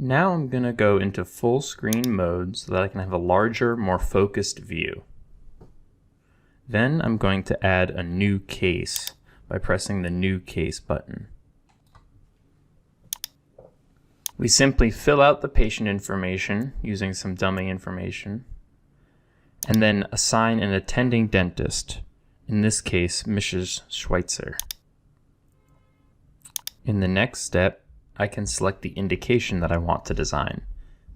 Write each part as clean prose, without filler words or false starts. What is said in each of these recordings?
Now I'm going to go into full screen mode so that I can have a larger, more focused view. Then I'm going to add a new case by pressing the New Case button. We simply fill out the patient information using some dummy information, and then assign an attending dentist, in this case Mrs. Schweitzer. In the next step, I can select the indication that I want to design.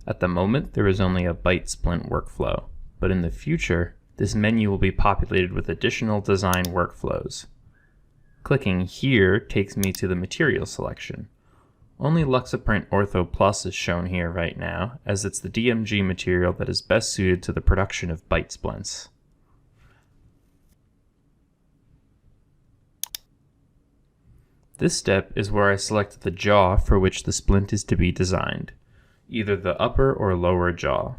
At the moment, there is only a bite splint workflow, but in the future, this menu will be populated with additional design workflows. Clicking here takes me to the material selection. Only Luxaprint Ortho Plus is shown here right now, as it's the DMG material that is best suited to the production of bite splints. This step is where I select the jaw for which the splint is to be designed, either the upper or lower jaw.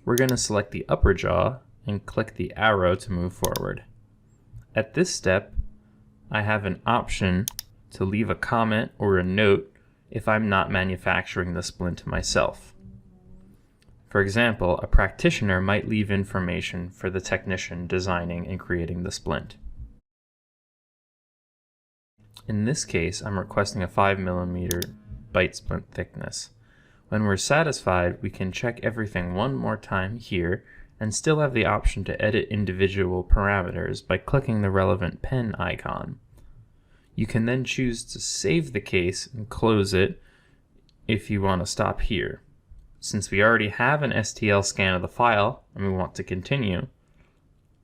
We're going to select the upper jaw and click the arrow to move forward. At this step, I have an option to leave a comment or a note if I'm not manufacturing the splint myself. For example, a practitioner might leave information for the technician designing and creating the splint. In this case, I'm requesting a 5mm bite splint thickness. When we're satisfied, we can check everything one more time here and still have the option to edit individual parameters by clicking the relevant pen icon. You can then choose to save the case and close it if you want to stop here. Since we already have an STL scan of the file and we want to continue,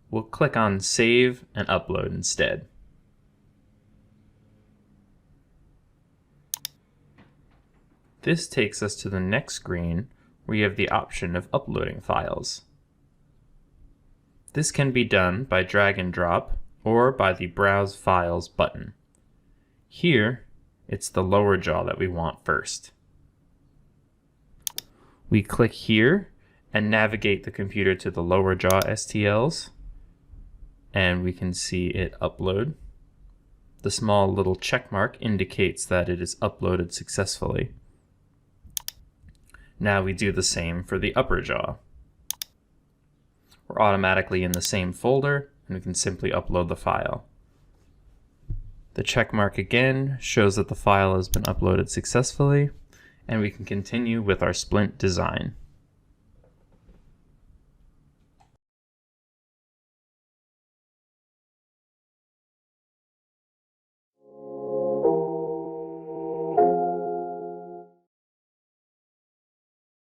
we'll click on Save and Upload instead. This takes us to the next screen where you have the option of uploading files. This can be done by drag and drop or by the Browse Files button. Here, it's the lower jaw that we want first. We click here and navigate the computer to the lower jaw STLs, and we can see it upload. The small little check mark indicates that it is uploaded successfully. Now we do the same for the upper jaw. We're automatically in the same folder, and we can simply upload the file. The check mark again shows that the file has been uploaded successfully, and we can continue with our splint design.